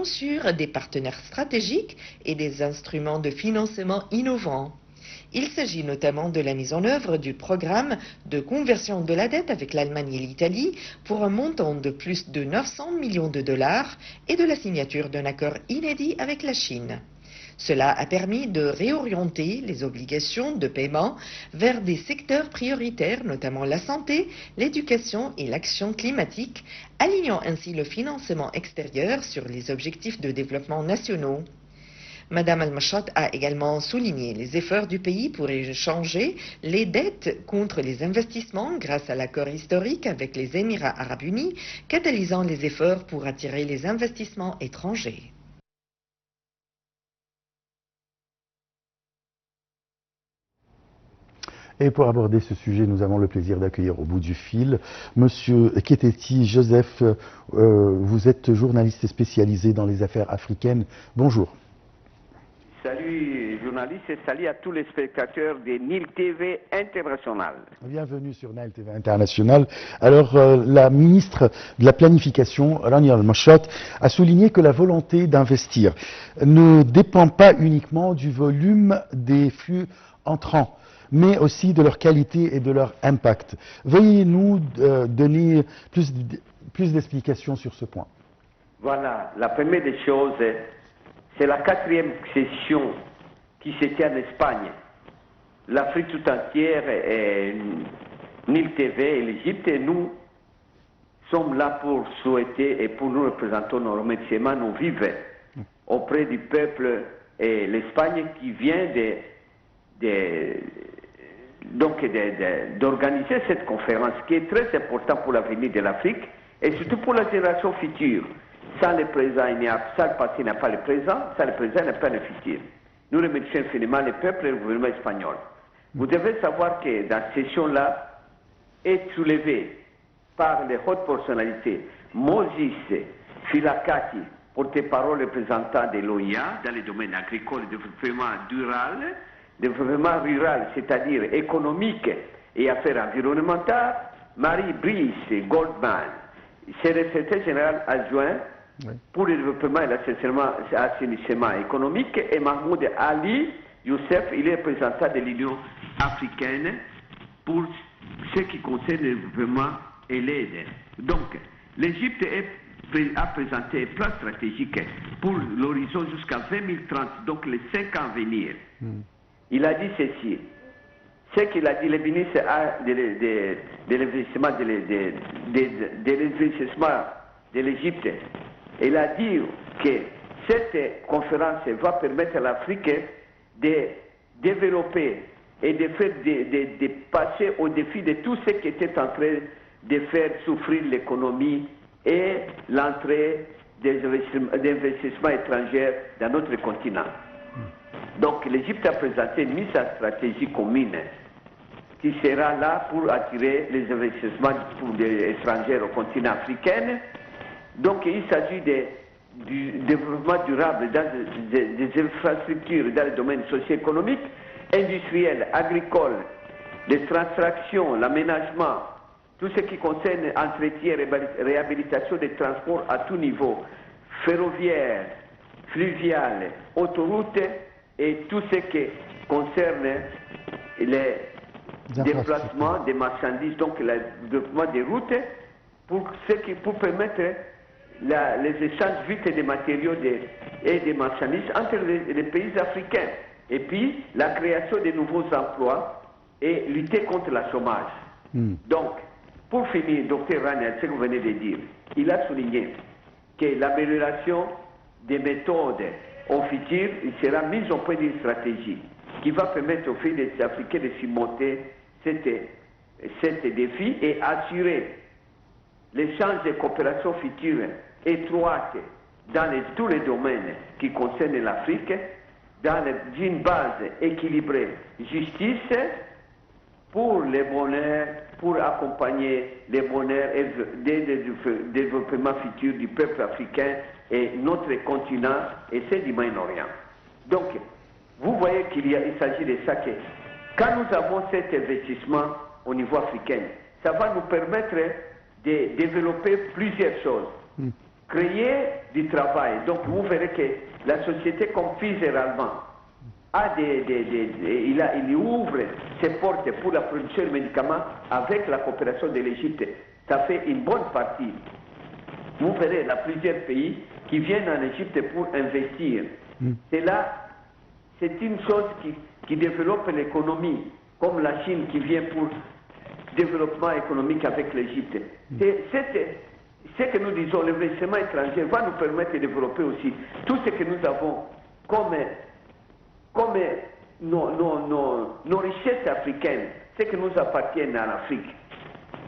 coopération sur des partenaires stratégiques et des instruments de financement innovants. Il s'agit notamment de la mise en œuvre du programme de conversion de la dette avec l'Allemagne et l'Italie pour un montant de plus de 900 millions de dollars et de la signature d'un accord inédit avec la Chine. Cela a permis de réorienter les obligations de paiement vers des secteurs prioritaires, notamment la santé, l'éducation et l'action climatique, alignant ainsi le financement extérieur sur les objectifs de développement nationaux. Madame Al-Mashhad a également souligné les efforts du pays pour échanger les dettes contre les investissements grâce à l'accord historique avec les Émirats arabes unis, catalysant les efforts pour attirer les investissements étrangers. Et pour aborder ce sujet, nous avons le plaisir d'accueillir au bout du fil Monsieur Keteti Joseph. Vous êtes journaliste spécialisé dans les affaires africaines. Bonjour. Salut journalistes et salut à tous les spectateurs de Nil TV International. Bienvenue sur Nil TV International. Alors, la ministre de la Planification, Rania Al-Mashhad, a souligné que la volonté d'investir ne dépend pas uniquement du volume des flux entrants, mais aussi de leur qualité et de leur impact. Veuillez nous donner plus d'explications sur ce point. Voilà, la première des choses, c'est la 4e session qui se tient en Espagne. L'Afrique tout entière, et Nil TV et l'Égypte, et nous sommes là pour souhaiter et pour nous représenter nos remerciements, nos vivres auprès du peuple et l'Espagne qui vient d'organiser cette conférence qui est très importante pour l'avenir de l'Afrique et surtout pour la génération future. Sans le présent, sans le passé, il n'y a pas le présent, sans le présent, il n'y a pas le futur. Nous remercions infiniment le peuple et le gouvernement espagnol. Vous devez savoir que dans cette session-là est soulevé par les hautes personnalités Moses Filakati, porte-parole représentant de l'OIA dans les domaines agricoles, développement rural, c'est-à-dire économique et affaires environnementales, Marie-Brice Goldman, c'est le secrétaire général adjoint pour le développement et l'assainissement économique, et Mahmoud Ali Youssef, il est représentant de l'Union africaine pour ce qui concerne le développement et l'aide. Donc, l'Égypte a présenté un plan stratégique pour l'horizon jusqu'à 2030, donc les 5 ans à venir. Il a dit ceci. Ce qu'il a dit, le ministre de l'investissement de l'Égypte, il a dit que cette conférence va permettre à l'Afrique de développer et de passer au défi de tout ce qui était en train de faire souffrir l'économie et l'entrée des investissements étrangers dans notre continent. Donc l'Égypte a présenté une mise en stratégie commune qui sera là pour attirer les investissements étrangers au continent africain. Donc il s'agit du développement durable dans des infrastructures dans le domaine socio-économique, industriel, agricole, les transactions, l'aménagement, tout ce qui concerne entretien et réhabilitation des transports à tout niveau, ferroviaire, fluvial, autoroute et tout ce qui concerne les déplacements des marchandises, donc le développement des routes pour permettre les échanges vite des matériaux et des marchandises entre les pays africains. Et puis la création de nouveaux emplois et lutter contre le chômage. Donc, pour finir, Dr Rania, ce que vous venez de dire, il a souligné que l'amélioration des méthodes au futur sera mise au point d'une stratégie qui va permettre aux pays des Africains de surmonter cet défi et assurer l'échange de coopération future étroite dans tous les domaines qui concernent l'Afrique, dans une base équilibrée, justice pour les bonheurs, pour accompagner les bonheurs et le développement futur du peuple africain et notre continent et celle du Moyen-Orient. Donc, vous voyez qu'il s'agit de ça que quand nous avons cet investissement au niveau africain, ça va nous permettre de développer plusieurs choses. créer du travail. Donc vous verrez que la société, comme Pfizer allemand, il ouvre ses portes pour la production de médicaments avec la coopération de l'Égypte. Ça fait une bonne partie. Vous verrez, il y a plusieurs pays qui viennent en Égypte pour investir. C'est là, c'est une chose qui développe l'économie, comme la Chine qui vient pour développement économique avec l'Égypte. Ce que nous disons, l'investissement étranger va nous permettre de développer aussi tout ce que nous avons comme nos richesses africaines, ce qui nous appartient à l'Afrique.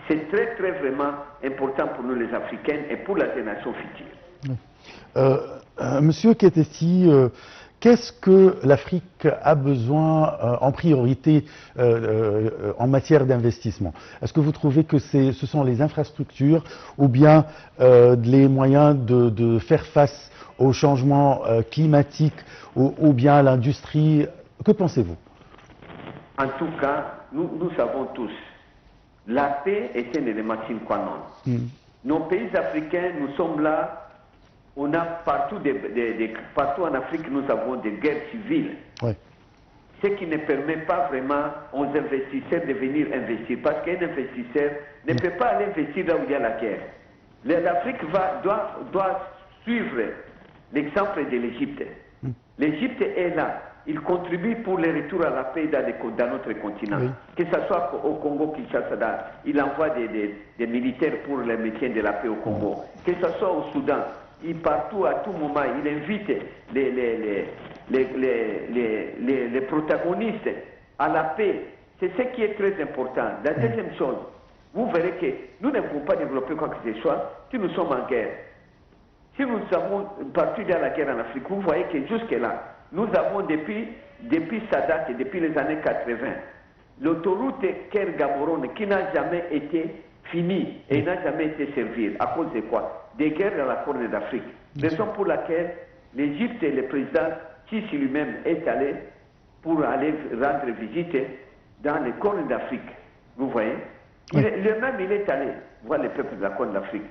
C'est très, très vraiment important pour nous les Africains et pour la génération future. Monsieur Ketesi, qu'est-ce que l'Afrique a besoin en priorité en matière d'investissement? Est-ce que vous trouvez que ce sont les infrastructures ou bien les moyens de faire face au changement climatique ou bien à l'industrie? Que pensez-vous? En tout cas, nous savons tous, la paix est un élément sine qua non. Nos pays africains, nous sommes là, on a partout, partout en Afrique, nous avons des guerres civiles. Ouais. Ce qui ne permet pas vraiment aux investisseurs de venir investir. Parce qu'un investisseur ne peut pas aller investir là où il y a la guerre. L'Afrique doit suivre l'exemple de l'Égypte. L'Égypte est là. Il contribue pour le retour à la paix dans notre continent. Oui. Que ce soit au Congo-Kinshasa, il envoie des militaires pour le maintien de la paix au Congo. Que ce soit au Soudan, partout, à tout moment, il invite les protagonistes à la paix. C'est ce qui est très important. La deuxième chose, vous verrez que nous ne pouvons pas développer quoi que ce soit si nous sommes en guerre. Si nous avons parti dans la guerre en Afrique, vous voyez que jusque-là, nous avons depuis sa date, depuis les années 80, l'autoroute Ker-Gaborone qui n'a jamais été finie et n'a jamais été servie. À cause de quoi? Des guerres dans la Corne d'Afrique. Raison pour laquelle l'Égypte et le président Sisi lui-même est allé pour aller rendre visite dans les Cornes d'Afrique. Vous voyez? Lui-même, il est allé voir les peuples de la Corne d'Afrique,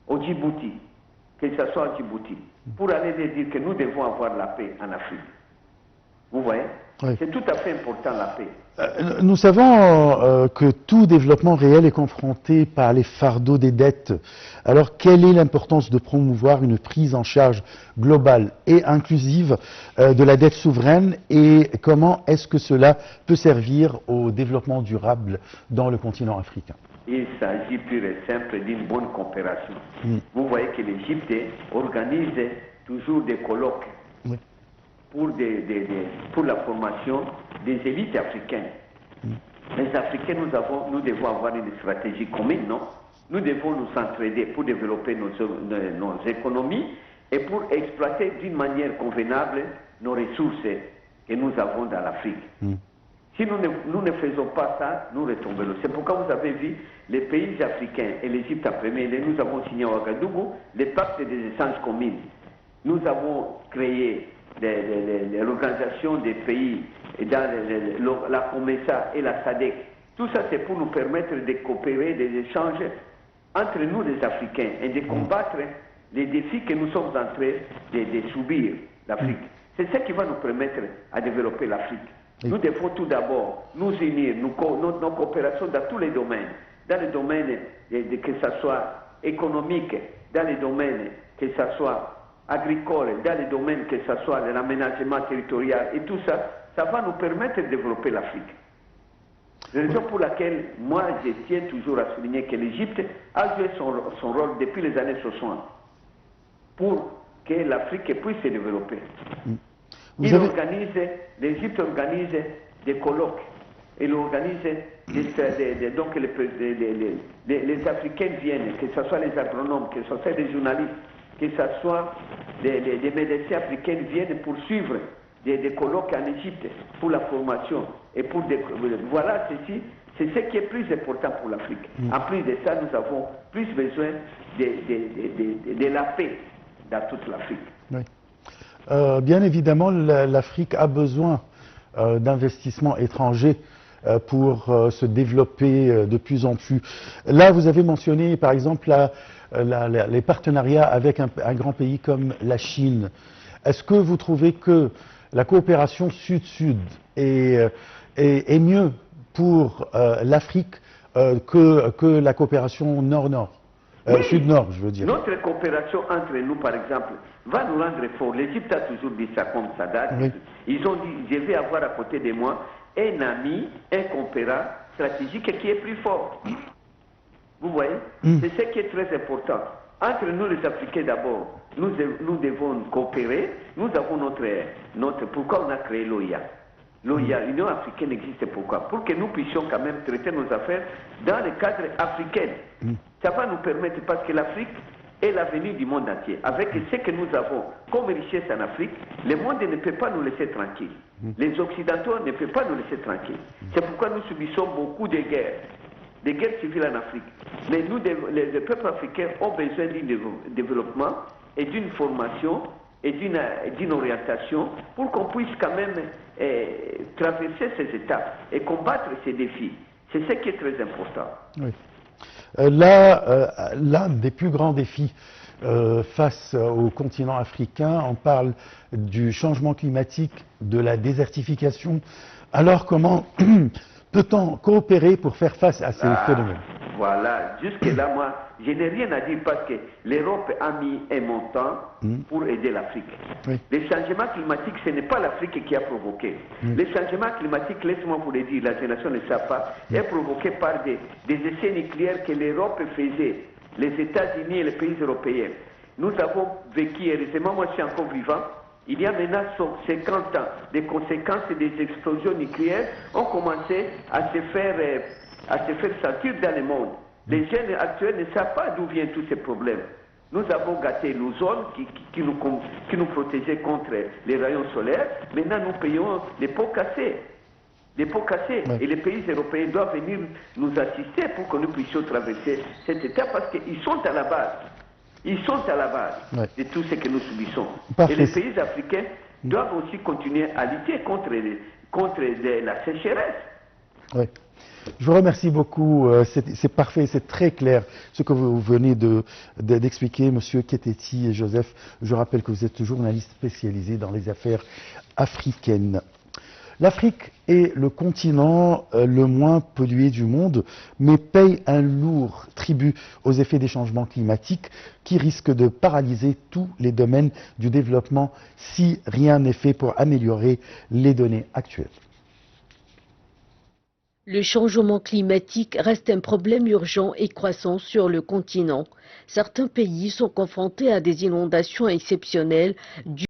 au Djibouti, que ce soit au Djibouti, pour aller leur dire que nous devons avoir la paix en Afrique. Vous voyez? Oui. C'est tout à fait important la paix. Nous savons que tout développement réel est confronté par les fardeaux des dettes. Alors, quelle est l'importance de promouvoir une prise en charge globale et inclusive de la dette souveraine et comment est-ce que cela peut servir au développement durable dans le continent africain? Il s'agit pur et simple d'une bonne coopération. Vous voyez que l'Égypte organise toujours des colloques pour la formation des élites africaines. Les Africains, nous devons avoir une stratégie commune, non? Nous devons nous entraider pour développer nos économies et pour exploiter d'une manière convenable nos ressources que nous avons dans l'Afrique. Si nous ne faisons pas ça, nous retombons. C'est pourquoi vous avez vu les pays africains et l'Égypte en premier, nous avons signé à Ouagadougou le pacte des échanges communs. Nous avons créé l'organisation des pays dans la COMESA et la SADC. Tout ça, c'est pour nous permettre de coopérer, des échanges entre nous les Africains et de combattre les défis que nous sommes en train de subir, l'Afrique. C'est ce qui va nous permettre à développer l'Afrique. Nous devons tout d'abord nous unir, nos coopérations dans tous les domaines, dans les domaines que ce soit économique, dans les domaines que ce soit agricole, dans les domaines que ce soit l'aménagement territorial et tout ça, ça va nous permettre de développer l'Afrique. C'est la raison pour laquelle moi je tiens toujours à souligner que l'Égypte a joué son rôle depuis les années 60 pour que l'Afrique puisse se développer. L'Égypte organise des colloques, elle organise donc les Africains viennent, que ce soit les agronomes, que ce soit des journalistes, que ce soit des médecins africains viennent pour suivre des colloques en Égypte pour la formation et pour voilà ceci, c'est ce qui est plus important pour l'Afrique. En plus de ça, nous avons plus besoin de la paix dans toute l'Afrique. Oui. Bien évidemment, l'Afrique a besoin d'investissements étrangers pour se développer de plus en plus. Là, vous avez mentionné, par exemple, les partenariats avec un grand pays comme la Chine. Est-ce que vous trouvez que la coopération sud-sud est mieux pour l'Afrique que la coopération nord-nord, oui, sud-nord, je veux dire? Notre coopération entre nous, par exemple, va nous rendre forts. L'Égypte a toujours dit ça comme ça date. Oui. Ils ont dit, je vais avoir à côté de moi un ami, un compérant stratégique qui est plus fort. Vous voyez? C'est ce qui est très important. Entre nous les Africains d'abord, nous devons coopérer. Nous avons notre pourquoi on a créé l'OIA. L'OIA, l'Union africaine existe pourquoi? Pour que nous puissions quand même traiter nos affaires dans le cadre africain. Ça va nous permettre, parce que l'Afrique est l'avenir du monde entier. Avec ce que nous avons comme richesse en Afrique, le monde ne peut pas nous laisser tranquilles. Les Occidentaux ne peuvent pas nous laisser tranquilles. C'est pourquoi nous subissons beaucoup de guerres civiles en Afrique. Mais nous, les peuples africains ont besoin d'un développement et d'une formation et d'une orientation pour qu'on puisse quand même traverser ces étapes et combattre ces défis. C'est ce qui est très important. Oui. L'un des plus grands défis face au continent africain, on parle du changement climatique, de la désertification. Alors comment peut-on coopérer pour faire face à ces phénomènes? Voilà, jusque-là, moi, je n'ai rien à dire parce que l'Europe a mis un montant pour aider l'Afrique. Oui. Les changements climatiques, ce n'est pas l'Afrique qui a provoqué. Les changements climatiques, laisse-moi vous le dire, la génération ne sait pas, est provoqué par des essais nucléaires que l'Europe faisait, les États-Unis et les pays européens. Nous avons vécu, heureusement, moi je suis encore vivant, il y a maintenant 50 ans, des conséquences des explosions nucléaires ont commencé à se faire sentir dans le monde. Les jeunes actuels ne savent pas d'où viennent tous ces problèmes. Nous avons gâté l'ozone qui nous protégeait contre les rayons solaires. Maintenant, nous payons les pots cassés. Les pots cassés. Ouais. Et les pays européens doivent venir nous assister pour que nous puissions traverser cette étape parce qu'ils sont à la base. Ils sont à la base de tout ce que nous subissons. Parfait. Et les pays africains doivent aussi continuer à lutter contre la sécheresse. Oui. Je vous remercie beaucoup. C'est parfait, c'est très clair ce que vous venez d'expliquer, Monsieur Keteti et Joseph. Je rappelle que vous êtes journaliste spécialisé dans les affaires africaines. L'Afrique est le continent le moins pollué du monde, mais paye un lourd tribut aux effets des changements climatiques qui risquent de paralyser tous les domaines du développement si rien n'est fait pour améliorer les données actuelles. Le changement climatique reste un problème urgent et croissant sur le continent. Certains pays sont confrontés à des inondations exceptionnelles dues